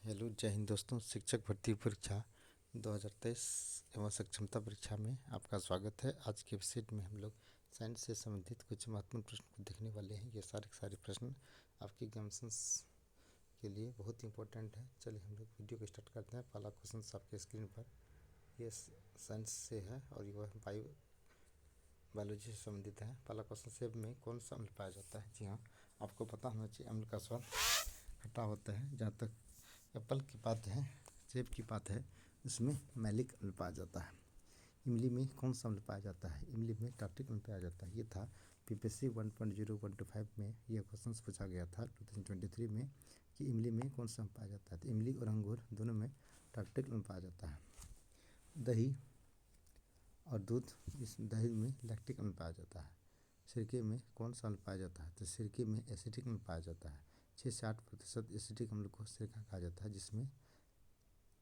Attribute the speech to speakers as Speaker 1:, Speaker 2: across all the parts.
Speaker 1: Hello, जय हिंद दोस्तों। शिक्षक भर्ती परीक्षा 2023 एवं सक्षमता परीक्षा में आपका स्वागत है। आज के विषय में हम लोग साइंस से संबंधित कुछ महत्वपूर्ण प्रश्न को देखने वाले हैं। ये सारे प्रश्न आपके एग्जामिनेशंस के लिए बहुत इंपॉर्टेंट है। चलिए हम लोग वीडियो को स्टार्ट करते हैं। पहला क्वेश्चन आपके स्क्रीन पर ये साइंस से है और ये बायोलॉजी से संबंधित है। पहला क्वेश्चन, सेब में कौन सा अम्ल पाया जाता है? जी हाँ, आपको पता होना चाहिए अम्ल का स्वाद खट्टा होता है। जहाँ तक एप्पल की बात है, सेब की बात है, इसमें मैलिक अम्ल पाया जाता है। इमली में कौन सा अम्ल पाया जाता है? इमली में टार्टिक अम्ल पाया जाता है। ये था पीपीएससी 1.0.125 में यह क्वेश्चन पूछा गया था 2023 में कि इमली में कौन सा अम्ल पाया जाता है। तो इमली और अंगूर दोनों में टार्टिक अम्ल पाया जाता है। दही और दूध, इस दही में लैक्टिक अम्ल पाया जाता है। सिरके में कौन सा अम्ल पाया जाता है? तो सिरके में एसिटिक अम्ल पाया जाता है। 6 से 8% एसिटिक अम्ल को सिरका कहा जाता है, जिसमें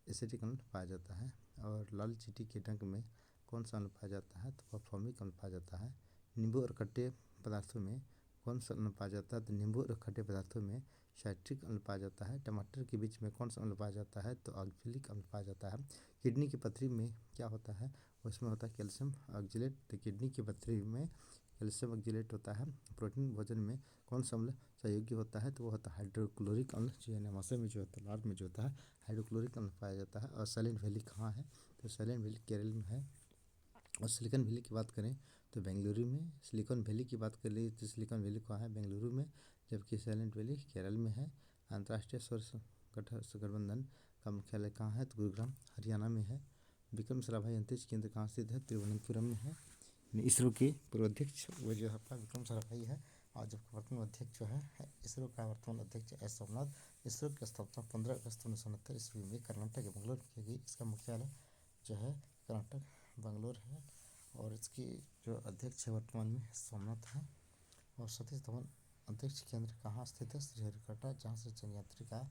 Speaker 1: एसिटिक अम्ल पाया जाता है। और लाल चींटी के डंक में कौन सा अम्ल पाया जाता है? तो वह फॉर्मिक अम्ल पाया जाता है। नींबू और खट्टे पदार्थों में कौन सा अम्ल पाया जाता है? तो नींबू और खट्टे पदार्थों में साइट्रिक अम्ल पाया जाता है। टमाटर के बीच में कौन सा अम्ल पाया जाता है? तो ऑक्जेलिक अम्ल पाया जाता है। किडनी की पथरी में क्या होता है? उसमें होता है कैल्शियम ऑक्जेलेट। तो किडनी की पथरी में कैल्शियम ऑक्जेलेट होता है। प्रोटीन भोजन में कौन सा अम्ल सहयोगी होता है? तो वो होता है हाइड्रोक्लोरिक अम्ल। जो है नमाशय में जो होता है, लार में जो होता है, हाइड्रोक्लोरिक अम्ल पाया जाता है। और साइलेंट वैली कहाँ है? तो साइलेंट वैली केरल में है। और सिलिकॉन वैली की बात करें तो बेंगलुरु में। सिलिकॉन वैली की बात कर ली तो सिलिकॉन वैली कहाँ है? बेंगलुरु में। जबकि साइलेंट वैली केरल में है। अंतर्राष्ट्रीय सौर गठबंधन का मुख्यालय कहाँ है? तो गुरुग्राम हरियाणा में है। विक्रम साराभाई अंतरिक्ष केंद्र कहाँ स्थित है? तिरुवनंतपुरम में है। इसरो के पूर्व अध्यक्ष वो जो है विक्रम साराभाई है। और जबकि वर्तमान अध्यक्ष जो है इसरो का वर्तमान अध्यक्ष एस सोमनाथ। इसरो की स्थापना 15 अगस्त 1969 ईस्वी में कर्नाटक के बंगलौर में की गई। इसका मुख्यालय जो है कर्नाटक बंगलोर है। और इसकी जो अध्यक्ष है वर्तमान में सोमनाथ है। और सतीश धवन अंतरिक्ष केंद्र कहाँ स्थित है? श्रीहरिकोटा, जहाँ से चंद्रयान का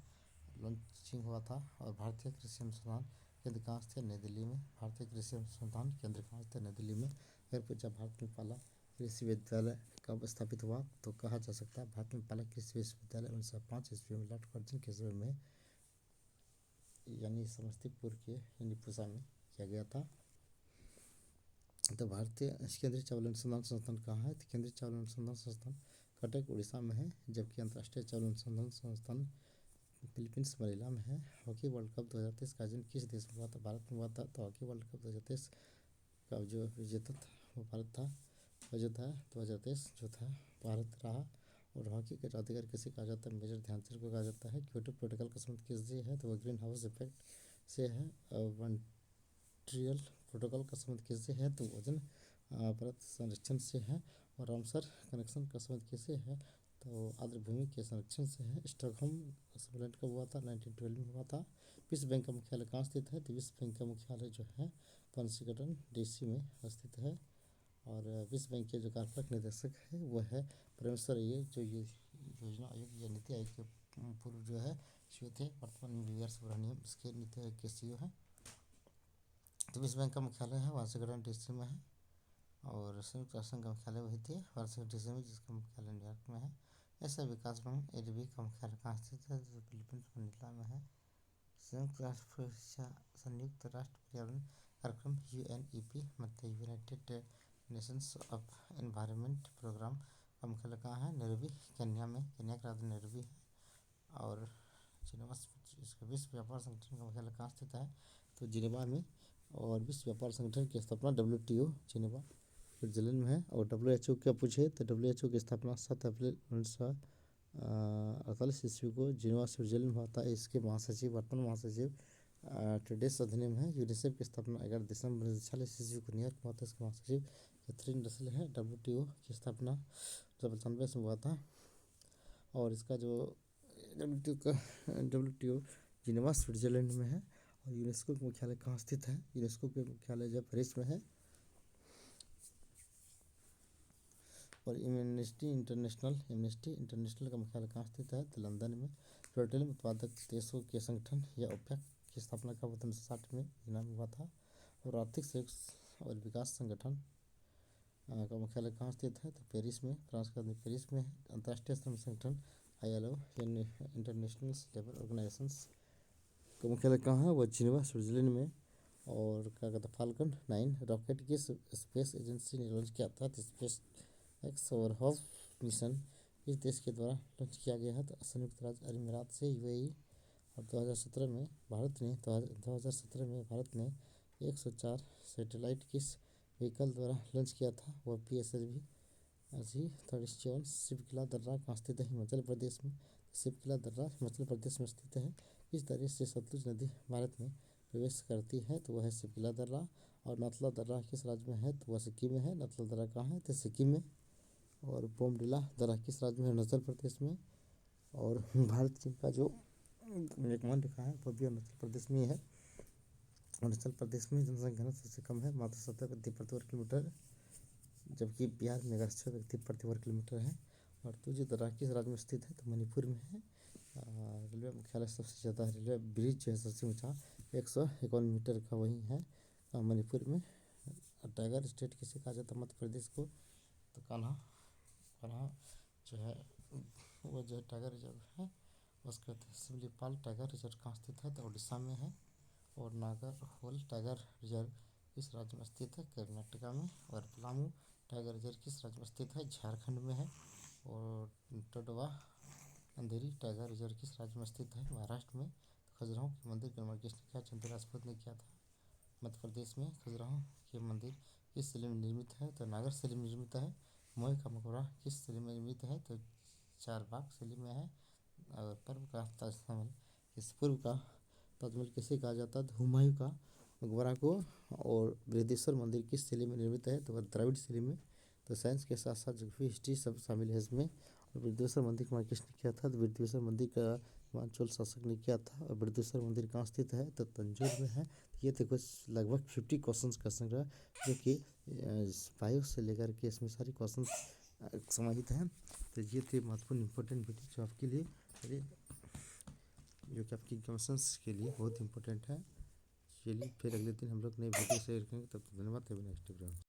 Speaker 1: लॉन्चिंग हुआ था। और भारतीय कृषि अनुसंधान केंद्र कहाँ स्थित है? नई दिल्ली में। भारतीय कृषि अनुसंधान केंद्र कहाँ स्थित है? नई दिल्ली में। अगर पूछा भारत में पहला कृषि विश्वविद्यालय कब स्थापित हुआ, तो कहा जा सकता है भारत में पहला कृषि विश्वविद्यालय 1905 ईस्वी में लॉर्ड कर्जन के समय में, यानी समस्तीपुर के पूसा में किया गया था। तो भारतीय केंद्रीय चावल अनुसंधान संस्थान कहाँ है? तो केंद्रीय चावल अनुसंधान संस्थान कटक उड़ीसा में है। जबकि अंतर्राष्ट्रीय चावल अनुसंधान संस्थान फिलीपींस मनीला में है। हॉकी वर्ल्ड कप 2023 का आयोजन किस देश में हुआ था? भारत में हुआ था। तो हॉकी वर्ल्ड कप 2023 का जो विजेता था वो भारत था। विजेता 2023 जो था भारत रहा। और हॉकी के अधिकार किसे कहा जाता है? मेजर ध्यानचंद को कहा जाता है। क्योटो प्रोटोकॉल का संबंध किससे है? तो वह ग्रीन हाउस इफेक्ट से है। मॉन्ट्रियल प्रोटोकॉल का संबंध किससे है? तो ओजोन परत संरक्षण से है। और रामसर कनेक्शन का संबंध किससे है? तो आर्द्रभूमि के संरक्षण से है। स्टॉकहोम सम्मेलन कब हुआ था? 1912 में हुआ था। विश्व बैंक का मुख्यालय कहाँ स्थित है? तो विश्व बैंक का मुख्यालय जो है वाशिंगटन डीसी में स्थित है। और विश्व बैंक के जो कार्यपालक निदेशक है वो है परमेश्वर अय्यर। जो ये योजना आयोग या नीति आयोग के पूर्व जो है सीईओ थे। वर्तमान में वी आर सुब्रमण्यम इसके नीति आयोग के सीईओ हैं। तो विश्व बैंक का मुख्यालय है वाशिंगटन डीसी में है। और संयुक्त राष्ट्र संघ का मुख्यालय वही थे वाशिंगटन डीसी में, जिसका मुख्यालय न्यूयॉर्क में है। ऐसा विकास बैंक एडीबी का मुख्यालय कहाँ स्थित है? जो फिलीपींस मनीला में है। संयुक्त राष्ट्र पर्यावरण कार्यक्रम यूएनईपी मध्य United Nations of environment programme का मुख्यालय कहाँ है? नैरोबी केन्या में। केन्या का राजधानी नैरोबी है। और जिनेवा इसका विश्व व्यापार संगठन का मुख्यालय कहाँ स्थित है? तो जिनेवा में। और विश्व व्यापार संगठन की स्थापना WTO जिनेवा स्विट्जरलैंड में है। और WHO क्या पूछे तो WHO की स्थापना 7 अप्रैल 1948 ईस्वी को जिनेवा स्विट्जरलैंड में हुआ था। इसके महासचिव वर्तमान महासचिव टेड्रोस अधनॉम है। यूनिसेफ की स्थापना 11 दिसंबर 1946 ईस्वी को न्यूयॉर्क में हुआ था। इसके महासचिव कैथरीन रसल है। WTO की स्थापना 1995 में हुआ था। और इसका जो WTO जिनेवा स्विट्जरलैंड में है। और यूनेस्को का मुख्यालय कहाँ स्थित है? यूनेस्को के मुख्यालय जो पेरिस में है। और एमनेस्टी इंटरनेशनल का मुख्यालय कहाँ स्थित है? तो लंदन में। पेट्रोलियम उत्पादक देशों के संगठन या ओपेक की स्थापना कब 1960 में वीयना में हुआ था। और आर्थिक सहयोग और विकास संगठन का मुख्यालय कहाँ स्थित है? तो पेरिस में, फ्रांस का पेरिस में है। अंतर्राष्ट्रीय श्रम संगठन ILO इंटरनेशनल लेबर ऑर्गेनाइजेशंस का मुख्यालय कहाँ है? वह जिनेवा स्विट्जरलैंड में। और क्या कहता है, फाल्कन 9 रॉकेट की स्पेस एजेंसी ने लॉन्च किया था। स्पेस एक्स और हॉप मिशन इस देश के द्वारा लॉन्च किया गया है। तो संयुक्त राज्य अरब अमीरात से यूएई। और 2017 में भारत ने 104 सैटेलाइट किस व्हीकल द्वारा लॉन्च किया था? वह PSLV SG-37 शिवकिला दर्रा कहाँ स्थित है? हिमाचल प्रदेश में। शिवकिला दर्रा हिमाचल प्रदेश में स्थित है। इस दर्रे से सतलुज नदी भारत में प्रवेश करती है, तो वह है शिवकिला दर्रा। और नथला दर्रा किस राज्य में है? तो वह सिक्किम में है। नथला दर्रा कहाँ है? तो सिक्किम में। और बोमडिला दर्रा किस राज्य में है? अरुणाचल प्रदेश में। और भारत चीन का जो मेघमंड रेखा है वह भी अरुणाचल प्रदेश में ही है। अरुणाचल प्रदेश में जनसंख्या घनत्व सबसे कम है, मात्र 70 व्यक्ति प्रति वर्ग किलोमीटर, जबकि बिहार में 1100 व्यक्ति प्रति वर्ग किलोमीटर है। और तुझे दर्रा किस राज्य में स्थित है? तो मणिपुर में है। रेलवे मुख्यालय सबसे ज़्यादा रेलवे ब्रिज जो है सबसे ऊँचा 151 मीटर का वही है मणिपुर में। टाइगर स्टेट किसे कहा जाता है मध्य प्रदेश को? तो कान्हा कान्हा जो है वो जो टाइगर रिजर्व है उसके कहते हैं। सिमलीपाल टाइगर रिजर्व कहाँ स्थित है? तो उड़ीसा में है। और नागरहोल टाइगर रिजर्व किस राज्य में स्थित है? कर्नाटका में। और पलामू टाइगर रिजर्व किस राज्य में स्थित है? झारखंड में है। और टोडवा अंधेरी टाइगर रिजर्व किस राज्य में स्थित है? महाराष्ट्र में। खजुराहो के मंदिर का निर्माण किसने किया? चंद्र राजपूत ने किया था। मध्य प्रदेश में खजुराहो के मंदिर किस जिले में निर्मित है? तो नागर जिले में निर्मित है। मोह का मकबरा किस जिले में निर्मित है? तो चारबाग जिले में है। और पूर्व का ताजमहल किसे कहा जाता है? हुमायूं का मकबरा को। और बृहदेश्वर मंदिर किस जिले में निर्मित है? तो वह द्राविड़ जिले में। तो साइंस के साथ साथ ज्योग्राफी हिस्ट्री सब शामिल है इसमें। और बृहदेश्वर मंदिर का निर्माण किसने किया था? तो बृहदेश्वर मंदिर का निर्माण चोल शासक ने किया था। और बृहदेश्वर मंदिर कहाँ स्थित है? तो तंजौर में है। ये तो कुछ लगभग 50 क्वेश्चन का संग्रह जो कि 5 से लेकर के इसमें सारे क्वेश्चन समाहित हैं। तो ये थे महत्वपूर्ण इंपॉर्टेंट वीडियो जो आपके लिए जो कि आपकी एग्जाम्स के लिए बहुत इंपॉर्टेंट है। चलिए फिर अगले दिन हम लोग नई वीडियो शेयर करेंगे। तब तक धन्यवाद। Next video.